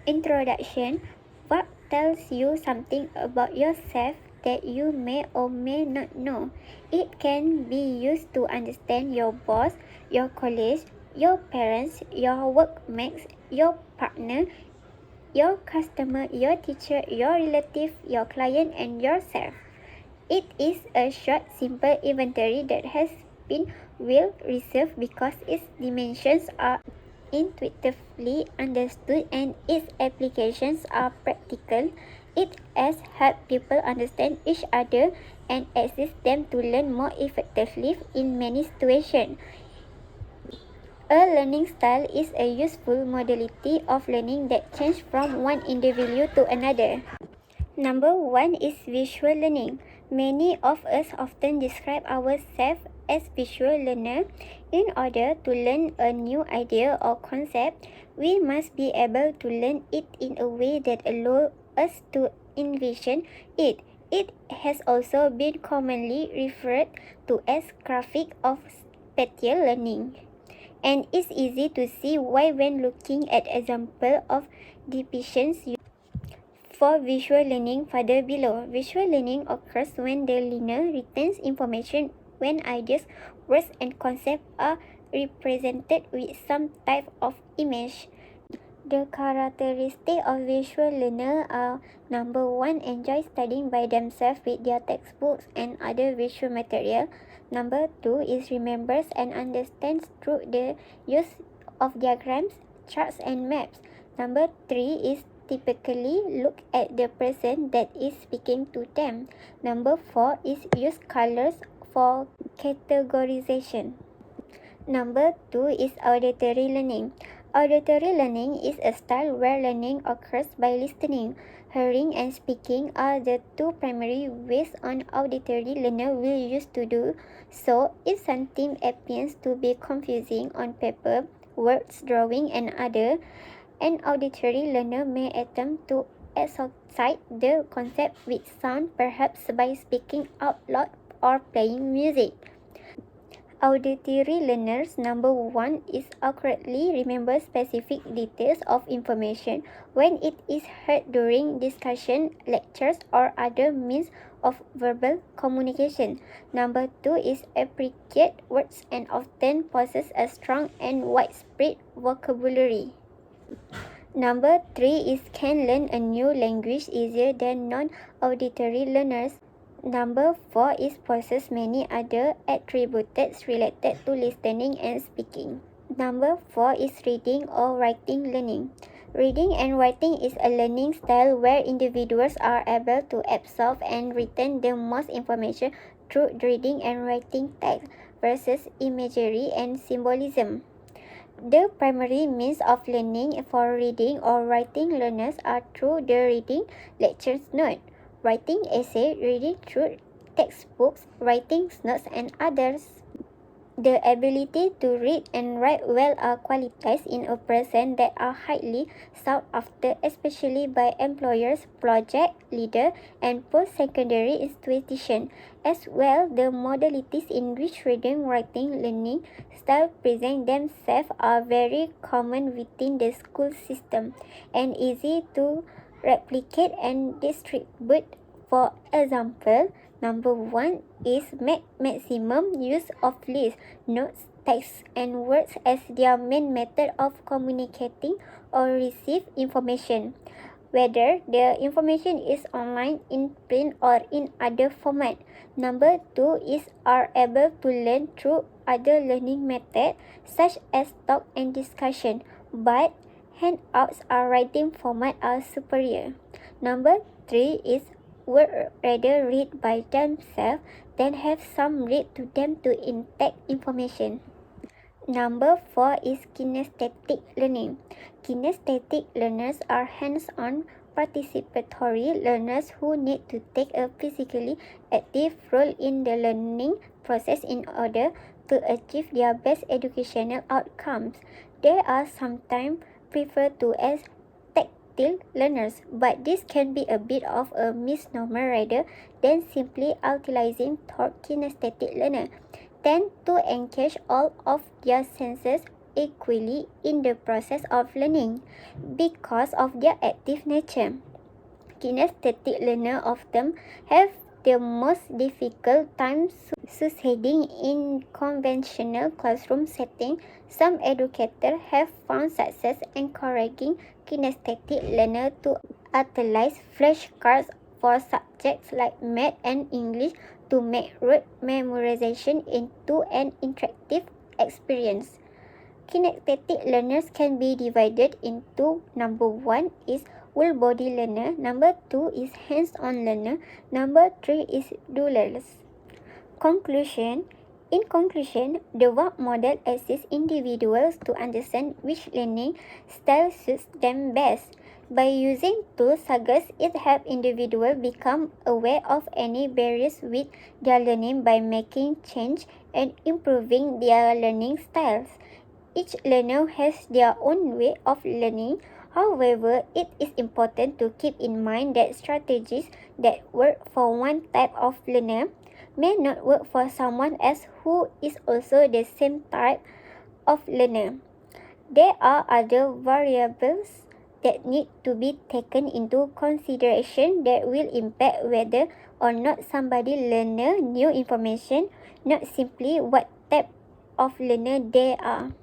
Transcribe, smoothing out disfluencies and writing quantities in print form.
Introduction. Vark tells you something about yourself that you may or may not know. It can be used to understand your boss, your colleagues, your parents, your workmates, your partner, your customer, your teacher, your relative, your client, and yourself. It is a short, simple inventory that has been well researched because its dimensions are intuitively understood and its applications are practical. It has helped people understand each other and assist them to learn more effectively in many situations. A learning style is a useful modality of learning that changes from one individual to another. Number one is visual learning. Many of us often describe ourselves as visual learner. In order to learn a new idea or concept, we must be able to learn it in a way that allows us to envision it. It has also been commonly referred to as graphic or spatial learning. And it's easy to see why when looking at examples of depictions for visual learning further below. Visual learning occurs when the learner retains information when ideas, words, and concepts are represented with some type of image. The characteristics of visual learner are: number one, enjoy studying by themselves with their textbooks and other visual material. Number two is remembers and understands through the use of diagrams, charts, and maps. Number three is typically look at the person that is speaking to them. Number four is use colors for categorization. Number two is auditory learning. Auditory learning is a style where learning occurs by listening. Hearing and speaking are the two primary ways an auditory learner will use to do so. If something appears to be confusing on paper, words, drawing, and other, an auditory learner may attempt to associate the concept with sound, perhaps by speaking out loud or playing music. Auditory learners, number one, is accurately remember specific details of information when it is heard during discussion, lectures, or other means of verbal communication. Number two is appreciate words and often possess a strong and widespread vocabulary. Number three is can learn a new language easier than non-auditory learners. Number four is possess many other attributes related to listening and speaking. Number four is reading or writing learning. Reading and writing is a learning style where individuals are able to absorb and retain the most information through reading and writing text versus imagery and symbolism. The primary means of learning for reading or writing learners are through the reading lectures note, writing essay, reading through textbooks, writing notes, and others. The ability to read and write well are qualities in a person that are highly sought after, especially by employers, project leaders, and post-secondary institutions. As well, the modalities in which reading, writing, learning styles present themselves are very common within the school system and easy to replicate and distribute. For example, number one is make maximum use of lists, notes, text, and words as their main method of communicating or receive information, whether the information is online, in print, or in other format. Number two is are able to learn through other learning methods such as talk and discussion, but handouts or writing format are superior. Number three is would rather read by themselves than have some read to them to intake information. Number four is kinesthetic learning. Kinesthetic learners are hands-on participatory learners who need to take a physically active role in the learning process in order to achieve their best educational outcomes. They are sometimes referred to as tactile learners, but this can be a bit of a misnomer rather than simply utilizing toward kinesthetic learners tend to engage all of their senses equally in the process of learning because of their active nature. Kinesthetic learners often have the most difficult time succeeding in conventional classroom settings. Some educators have found success encouraging kinesthetic learners to utilize flashcards for subjects like math and English to make rote memorization into an interactive experience. Kinesthetic learners can be divided into number 1 is full body learner, number 2 is hands-on learner, number 3 is doers. Conclusion. In conclusion, the Vark model assists individuals to understand which learning style suits them best. By using tools such as it helps individuals become aware of any barriers with their learning by making change and improving their learning styles. Each learner has their own way of learning. However, it is important to keep in mind that strategies that work for one type of learner may not work for someone else who is also the same type of learner. There are other variables that need to be taken into consideration that will impact whether or not somebody learns new information, not simply what type of learner they are.